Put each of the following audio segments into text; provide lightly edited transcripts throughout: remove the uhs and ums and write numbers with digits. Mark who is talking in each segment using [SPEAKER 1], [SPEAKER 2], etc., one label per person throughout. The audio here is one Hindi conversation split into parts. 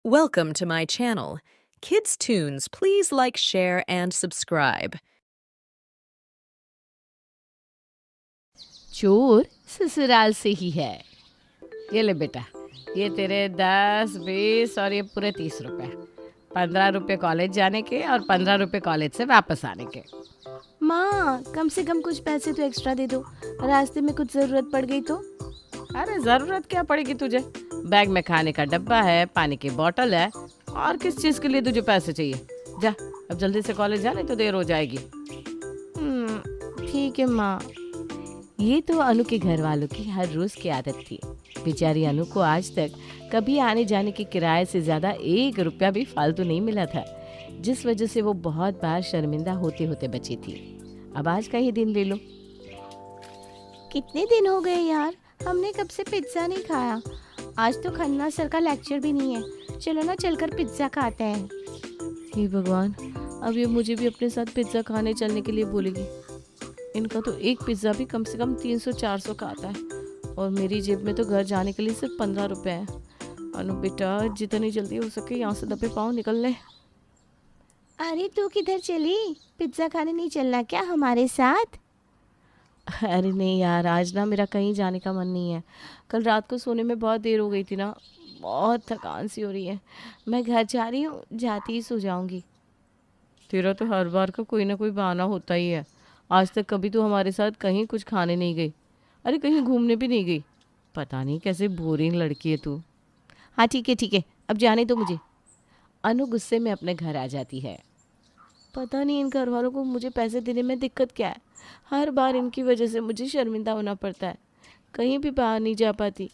[SPEAKER 1] Welcome to my channel. Kids Tunes, please like, share, and subscribe.
[SPEAKER 2] चोर ससुराल से ही है। ये ले बेटा, ये तेरे 10, 20 और ये पूरे 30 रुपए। 15 रुपए कॉलेज जाने के और 15 रुपए कॉलेज से वापस आने के।
[SPEAKER 3] माँ, कम से कम कुछ पैसे तो एक्स्ट्रा दे दो, रास्ते में कुछ जरूरत पड़ गई तो।
[SPEAKER 2] अरे जरूरत क्या पड़ेगी तुझे? बैग में खाने का डब्बा है, पानी की बोतल है, और किस चीज के लिए तुझे पैसे चाहिए? जा अब जल्दी से कॉलेज जा, नहीं तो देर हो जाएगी।
[SPEAKER 3] ठीक है माँ।
[SPEAKER 2] ये तो अनु के घर वालों की हर रोज की आदत थी। बेचारी अनु को आज तक कभी आने जाने के किराए से ज्यादा 1 रुपया भी फालतू नहीं मिला था, जिस वजह से वो बहुत बार शर्मिंदा होते होते बची थी। अब आज का ही दिन ले लो।
[SPEAKER 3] कितने दिन हो गए यार, हमने कब से पिज्ज़ा नहीं खाया। आज तो खन्ना सर का लेक्चर भी नहीं है, चलो ना चलकर पिज्ज़ा खाते हैं।
[SPEAKER 2] हे भगवान, अब ये मुझे भी अपने साथ पिज्ज़ा खाने चलने के लिए बोलेगी। इनका तो एक पिज्ज़ा भी कम से कम 300-400 का आता है, और मेरी जेब में तो घर जाने के लिए सिर्फ 15 रुपए हैं। अनु बेटा, जितनी जल्दी हो सके यहाँ से दबे पाँव निकल ले।
[SPEAKER 3] अरे तू किधर चली? पिज्ज़ा खाने नहीं चलना क्या हमारे साथ?
[SPEAKER 2] अरे नहीं यार, आज ना मेरा कहीं जाने का मन नहीं है। कल रात को सोने में बहुत देर हो गई थी ना, बहुत थकान सी हो रही है। मैं घर जा रही हूँ, जाती ही सो जाऊंगी। तेरा तो हर बार का कोई ना कोई बहाना होता ही है। आज तक कभी तो हमारे साथ कहीं कुछ खाने नहीं गई, अरे कहीं घूमने भी नहीं गई। पता नहीं कैसे बोरिंग लड़की है तू। हाँ ठीक है, अब जाने दो मुझे। अनु गुस्से में अपने घर आ जाती है। पता नहीं इन घर वालों को मुझे पैसे देने में दिक्कत क्या है। हर बार इनकी वजह से मुझे शर्मिंदा होना पड़ता है। कहीं भी बाहर नहीं जा पाती।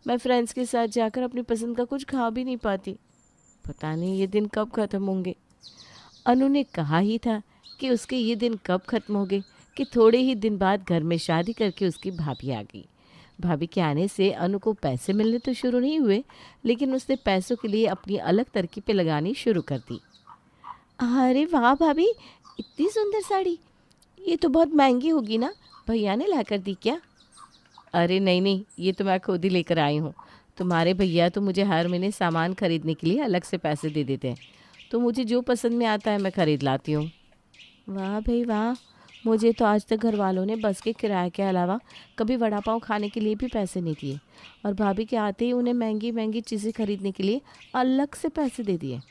[SPEAKER 2] मैं फ्रेंड्स के साथ जाकर अपनी पसंद का कुछ खा भी नहीं पाती। पता नहीं ये दिन कब ख़त्म होंगे। अनु ने कहा ही था कि उसके ये दिन कब ख़त्म होंगे कि थोड़े ही दिन बाद घर में शादी करके उसकी भाभी आ गई। भाभी के आने से अनु को पैसे मिलने तो शुरू नहीं हुए, लेकिन उसने पैसों के लिए अपनी अलग तरकीबें लगानी शुरू कर दी।
[SPEAKER 3] अरे वाह भाभी, इतनी सुंदर साड़ी, ये तो बहुत महंगी होगी ना, भैया ने ला कर दी क्या?
[SPEAKER 2] अरे नहीं, ये तो मैं खुद ही लेकर आई हूँ। तुम्हारे भैया तो मुझे हर महीने सामान खरीदने के लिए अलग से पैसे दे देते हैं, तो मुझे जो पसंद में आता है मैं खरीद लाती हूँ।
[SPEAKER 3] वाह भाई वाह, मुझे तो आज तक घर वालों ने बस के किराए के अलावा कभी वड़ा पाव खाने के लिए भी पैसे नहीं दिए, और भाभी के आते ही उन्हें महंगी महंगी चीज़ें खरीदने के लिए अलग से पैसे दे दिए।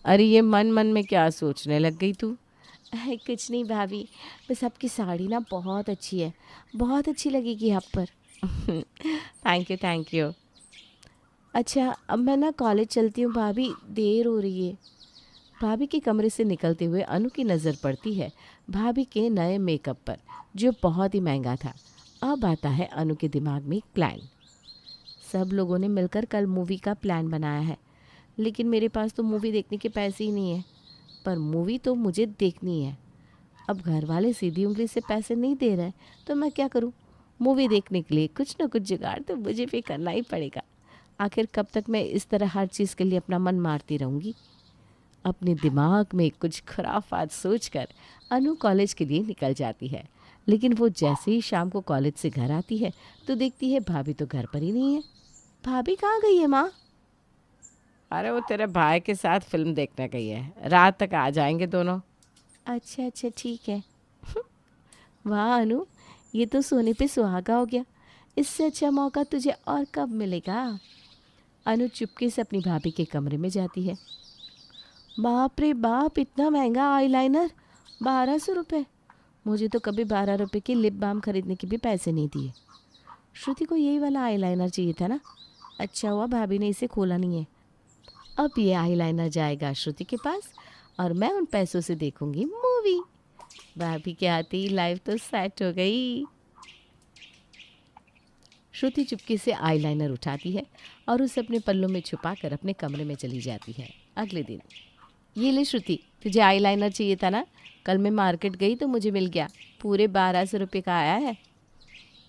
[SPEAKER 2] अरे ये मन मन में क्या सोचने लग गई तू?
[SPEAKER 3] कुछ नहीं भाभी, बस आपकी साड़ी ना बहुत अच्छी है, बहुत अच्छी लगेगी आप पर।
[SPEAKER 2] Thank you.
[SPEAKER 3] अच्छा, अब मैं ना कॉलेज चलती हूँ भाभी, देर हो रही है।
[SPEAKER 2] भाभी के कमरे से निकलते हुए अनु की नज़र पड़ती है भाभी के नए मेकअप पर, जो बहुत ही महंगा था। अब आता है अनु के दिमाग में एक प्लान। सब लोगों ने मिलकर कल मूवी का प्लान बनाया है, लेकिन मेरे पास तो मूवी देखने के पैसे ही नहीं है। पर मूवी तो मुझे देखनी है। अब घर वाले सीधी उंगली से पैसे नहीं दे रहे, तो मैं क्या करूं? मूवी देखने के लिए कुछ ना कुछ जुगाड़ तो मुझे भी करना ही पड़ेगा। आखिर कब तक मैं इस तरह हर चीज़ के लिए अपना मन मारती रहूँगी? अपने दिमाग में कुछ खुराफात सोचकर अनु कॉलेज के लिए निकल जाती है। लेकिन वो जैसे ही शाम को कॉलेज से घर आती है तो देखती है भाभी तो घर पर ही नहीं है।
[SPEAKER 3] भाभी कहाँ गई है माँ?
[SPEAKER 2] अरे वो तेरे भाई के साथ फिल्म देखने गई है, रात तक आ जाएंगे दोनों।
[SPEAKER 3] अच्छा ठीक है। वाह अनु, ये तो सोने पे सुहागा हो गया। इससे अच्छा मौका तुझे और कब मिलेगा?
[SPEAKER 2] अनु चुपके से अपनी भाभी के कमरे में जाती है।
[SPEAKER 3] बाप रे बाप, इतना महंगा आईलाइनर, 1200 रुपये। मुझे तो कभी 12 रुपये की लिप बाम खरीदने के भी पैसे नहीं दिए। श्रुति को यही वाला आईलाइनर चाहिए था ना, अच्छा हुआ भाभी ने इसे खोला नहीं है। अब ये आईलाइनर जाएगा श्रुति के पास, और मैं उन पैसों से देखूंगी मूवी। भाभी के आते ही लाइफ तो सेट हो गई।
[SPEAKER 2] श्रुति चुपके से आईलाइनर उठाती है और उसे अपने पल्लों में छुपाकर अपने कमरे में चली जाती है। अगले दिन, ये ले श्रुति, तुझे आईलाइनर चाहिए था ना? कल मैं मार्केट गई तो मुझे मिल गया, पूरे 1200 रुपये का आया है।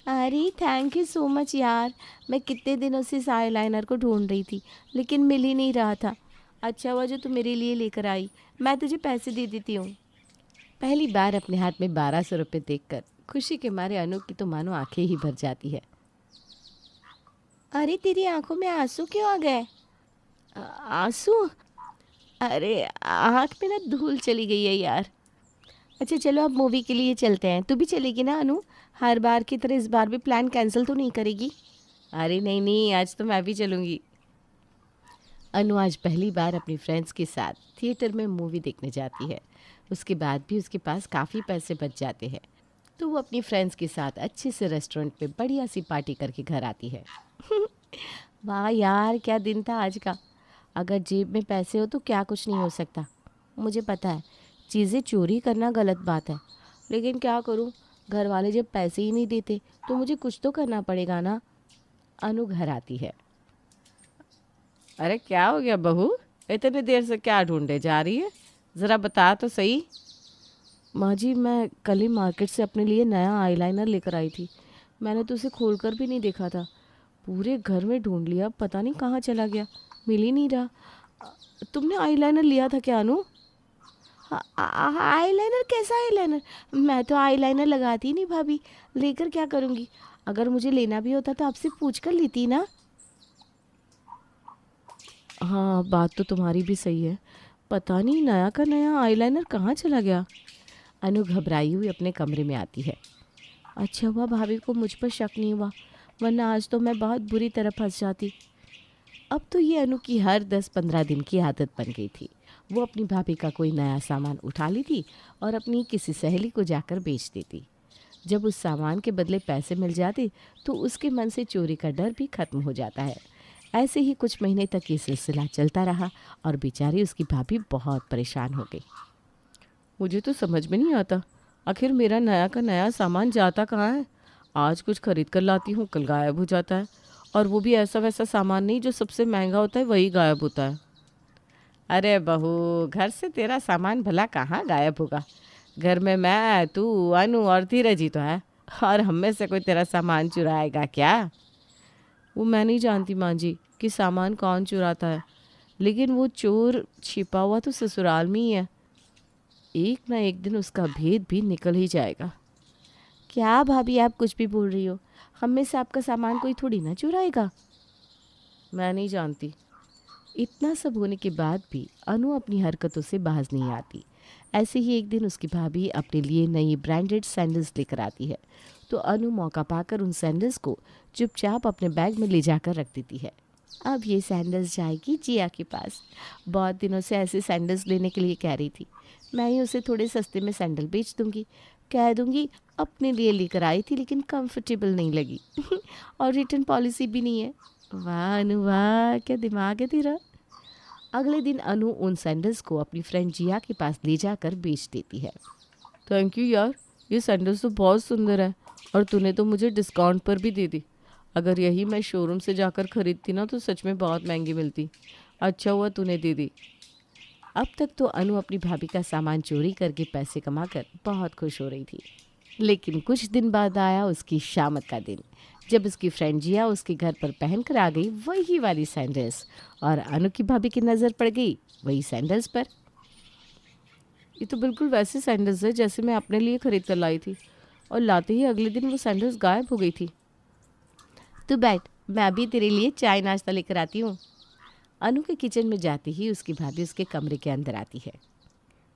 [SPEAKER 3] अरे थैंक यू सो मच यार, मैं कितने दिनों से इस आईलाइनर को ढूंढ रही थी, लेकिन मिल ही नहीं रहा था। अच्छा हुआ जो तू मेरे लिए लेकर आई, मैं तुझे पैसे दे देती हूँ।
[SPEAKER 2] पहली बार अपने हाथ में 1200 रुपये देखकर खुशी के मारे अनु की तो मानो आंखें ही भर जाती है।
[SPEAKER 3] अरे तेरी आंखों में आंसू क्यों आ गए? आंसू? अरे आँख में ना धूल चली गई है यार। अच्छा चलो अब मूवी के लिए चलते हैं। तू भी चलेगी ना अनु? हर बार की तरह इस बार भी प्लान कैंसिल तो नहीं करेगी? अरे नहीं नहीं, आज तो मैं भी चलूँगी। अनु आज पहली बार अपनी फ्रेंड्स के साथ थिएटर में मूवी देखने जाती है। उसके बाद भी उसके पास काफ़ी पैसे बच जाते हैं, तो वो अपनी फ्रेंड्स के साथ अच्छे से रेस्टोरेंट में बढ़िया सी पार्टी करके घर आती है। वाह यार, क्या दिन था आज का। अगर जेब में पैसे हो तो क्या कुछ नहीं हो सकता। मुझे पता है चीज़ें चोरी करना गलत बात है, लेकिन क्या करूं, घर वाले जब पैसे ही नहीं देते तो मुझे कुछ तो करना पड़ेगा ना। अनु घर आती है। अरे क्या हो गया बहू, इतने देर से क्या ढूंढे जा रही है, ज़रा बता तो सही। माँ जी, मैं कल ही मार्केट से अपने लिए नया आईलाइनर लेकर आई थी। मैंने तो उसे खोल कर भी नहीं देखा था। पूरे घर में ढूंढ लिया, पता नहीं कहाँ चला गया, मिल ही नहीं रहा। तुमने आईलाइनर लिया था क्या अनु? आईलाइनर? कैसा आईलाइनर? मैं तो आईलाइनर लगाती ही नहीं भाभी, लेकर क्या करूँगी। अगर मुझे लेना भी होता तो आपसे पूछ कर लेती ना। हाँ, बात तो तुम्हारी भी सही है। पता नहीं नया का नया आईलाइनर कहाँ चला गया। अनु घबराई हुई अपने कमरे में आती है। अच्छा हुआ भाभी को मुझ पर शक नहीं हुआ, वरना आज तो मैं बहुत बुरी तरह फंस जाती। अब तो ये अनु की हर 10-15 दिन की आदत बन गई थी। वो अपनी भाभी का कोई नया सामान उठा लेती और अपनी किसी सहेली को जाकर बेच देती। जब उस सामान के बदले पैसे मिल जाते तो उसके मन से चोरी का डर भी खत्म हो जाता है। ऐसे ही कुछ महीने तक ये सिलसिला चलता रहा और बेचारी उसकी भाभी बहुत परेशान हो गई। मुझे तो समझ में नहीं आता, आखिर मेरा नया का नया सामान जाता कहाँ है। आज कुछ खरीद कर लाती हूँ, कल गायब हो जाता है, और वो भी ऐसा वैसा सामान नहीं जो सबसे महंगा होता है वही गायब होता है। अरे बहू, घर से तेरा सामान भला कहाँ गायब होगा। घर में मैं, तू, अनु और धीरज ही तो है, और हम में से कोई तेरा सामान चुराएगा क्या? वो मैं नहीं जानती माँ जी कि सामान कौन चुराता है, लेकिन वो चोर छिपा हुआ तो ससुराल में ही है। एक ना एक दिन उसका भेद भी निकल ही जाएगा। क्या भाभी आप कुछ भी बोल रही हो, हम में से आपका सामान कोई थोड़ी ना चुराएगा। मैं नहीं जानती। इतना सब होने के बाद भी अनु अपनी हरकतों से बाज नहीं आती। ऐसे ही एक दिन उसकी भाभी अपने लिए नई ब्रांडेड सैंडल्स लेकर आती है, तो अनु मौका पाकर उन सैंडल्स को चुपचाप अपने बैग में ले जाकर रख देती है। अब ये सैंडल्स जाएगी जिया के पास। बहुत दिनों से ऐसे सैंडल्स लेने के लिए कह रही थी। मैं ही उसे थोड़े सस्ते में सैंडल बेच दूंगी, कह दूंगी अपने लिए लेकर आई थी लेकिन कंफर्टेबल नहीं लगी और रिटर्न पॉलिसी भी नहीं है। वाह अनु वाह, क्या दिमाग है तेरा। अगले दिन अनु उन सैंडल्स को अपनी फ्रेंड जिया के पास ले जाकर बेच देती है। थैंक यू यार, ये सैंडल्स तो बहुत सुंदर है, और तूने तो मुझे डिस्काउंट पर भी दे दी। अगर यही मैं शोरूम से जाकर ख़रीदती ना तो सच में बहुत महंगी मिलती। अच्छा हुआ तूने दे दी। अब तक तो अनु अपनी भाभी का सामान चोरी करके पैसे कमाकर बहुत खुश हो रही थी, लेकिन कुछ दिन बाद आया उसकी शामत का दिन, जब उसकी फ्रेंड जिया उसके घर पर पहन कर आ गई वही वाली सैंडल्स, और अनु की भाभी की नज़र पड़ गई वही सैंडल्स पर। ये तो बिल्कुल वैसे सैंडल्स है जैसे मैं अपने लिए खरीद कर लाई थी, और लाते ही अगले दिन वो सैंडल्स गायब हो गई थी। तू बैठ, मैं अभी तेरे लिए चाय नाश्ता लेकर आती हूँ। अनु के किचन में जाती ही उसकी भाभी उसके कमरे के अंदर आती है।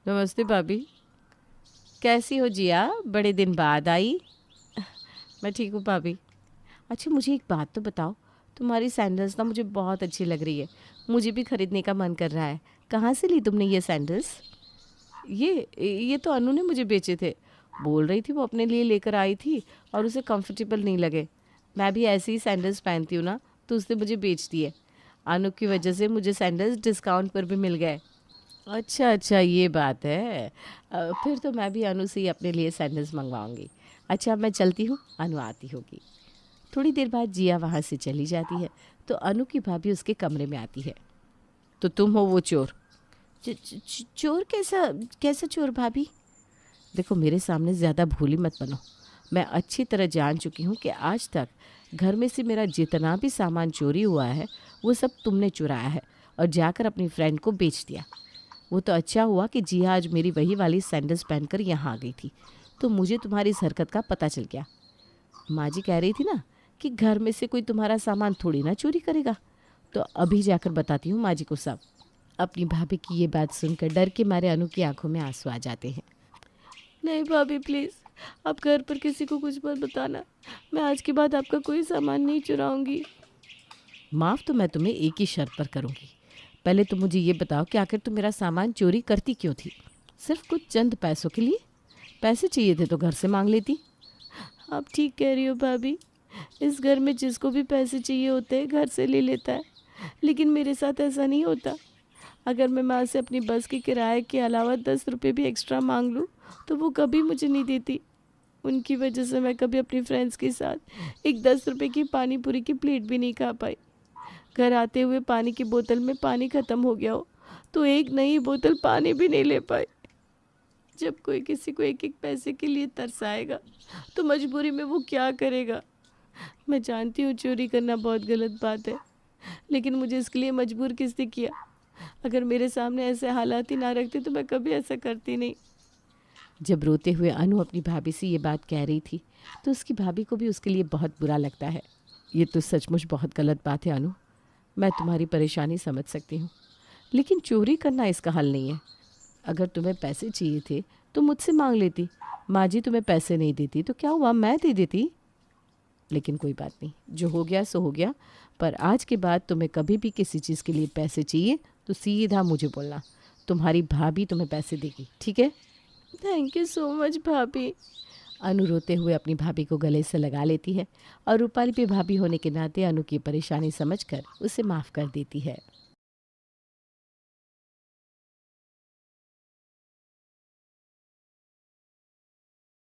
[SPEAKER 3] नमस्ते भाभी, कैसी हो जिया, बड़े दिन बाद आई। मैं ठीक हूँ भाभी। अच्छा मुझे एक बात तो बताओ, तुम्हारी सैंडल्स ना मुझे बहुत अच्छी लग रही है, मुझे भी खरीदने का मन कर रहा है। कहाँ से ली तुमने ये सैंडल्स? ये तो अनु ने मुझे बेचे थे, बोल रही थी वो अपने लिए लेकर आई थी और उसे कंफर्टेबल नहीं लगे। मैं भी ऐसे ही सैंडल्स पहनती हूँ ना, तो उसने मुझे बेच दिए। अनु की वजह से मुझे सैंडल्स डिस्काउंट पर भी मिल गए। अच्छा अच्छा, ये बात है। फिर तो मैं भी अनु से ही अपने लिए सैंडल्स मंगवाऊंगी। अच्छा मैं चलती हूँ, अनु आती होगी। थोड़ी देर बाद जिया वहाँ से चली जाती है, तो अनु की भाभी उसके कमरे में आती है। तो तुम हो वो चोर? चोर? कैसा चोर भाभी? देखो मेरे सामने ज़्यादा भोली मत बनो। मैं अच्छी तरह जान चुकी हूँ कि आज तक घर में से मेरा जितना भी सामान चोरी हुआ है वो सब तुमने चुराया है और जाकर अपनी फ्रेंड को बेच दिया। वो तो अच्छा हुआ कि जिया आज मेरी वही वाली सैंडल्स पहनकर यहाँ आ गई थी, तो मुझे तुम्हारी इस हरकत का पता चल गया। माँ जी कह रही थी ना कि घर में से कोई तुम्हारा सामान थोड़ी ना चोरी करेगा, तो अभी जाकर बताती हूँ माँ जी को सब। अपनी भाभी की ये बात सुनकर डर के मारे अनु की आंखों में आंसू आ जाते हैं।
[SPEAKER 2] नहीं भाभी प्लीज़, आप घर पर किसी को कुछ मत बताना। मैं आज के बाद आपका कोई सामान नहीं चुराऊंगी।
[SPEAKER 3] माफ़ तो मैं तुम्हें एक ही शर्त पर करूँगी। पहले तो मुझे ये बताओ कि आखिर तुम मेरा सामान चोरी करती क्यों थी? सिर्फ कुछ चंद पैसों के लिए? पैसे चाहिए थे तो घर से मांग लेती।
[SPEAKER 2] आप ठीक कह रही हो भाभी, इस घर में जिसको भी पैसे चाहिए होते हैं घर से ले लेता है, लेकिन मेरे साथ ऐसा नहीं होता। अगर मैं माँ से अपनी बस के किराए के अलावा 10 रुपये भी एक्स्ट्रा मांग लूँ तो वो कभी मुझे नहीं देती। उनकी वजह से मैं कभी अपनी फ्रेंड्स के साथ एक 10 रुपये की पानी पूरी की प्लेट भी नहीं खा पाई। घर आते हुए पानी की बोतल में पानी ख़त्म हो गया हो तो एक नई बोतल पानी भी नहीं ले पाई। जब कोई किसी को एक एक पैसे के लिए तरसाएगा तो मजबूरी में वो क्या करेगा। मैं जानती हूँ चोरी करना बहुत गलत बात है, लेकिन मुझे इसके लिए मजबूर किसने किया? अगर मेरे सामने ऐसे हालात ही ना रखते तो मैं कभी ऐसा करती नहीं।
[SPEAKER 3] जब रोते हुए अनु अपनी भाभी से ये बात कह रही थी तो उसकी भाभी को भी उसके लिए बहुत बुरा लगता है। ये तो सचमुच बहुत गलत बात है अनु, मैं तुम्हारी परेशानी समझ सकती हूँ, लेकिन चोरी करना इसका हल नहीं है। अगर तुम्हें पैसे चाहिए थे तो मुझसे मांग लेती। माँ जी तुम्हें पैसे नहीं देती तो क्या हुआ, मैं दे देती। लेकिन कोई बात नहीं, जो हो गया सो हो गया। पर आज के बाद तुम्हें कभी भी किसी चीज़ के लिए पैसे चाहिए तो सीधा मुझे बोलना, तुम्हारी भाभी तुम्हें पैसे देगी, ठीक है?
[SPEAKER 2] थैंक यू सो मच भाभी।
[SPEAKER 3] अनु रोते हुए अपनी भाभी को गले से लगा लेती है और रूपाली भी भाभी होने के नाते अनु की परेशानी समझकर उसे माफ़ कर देती है।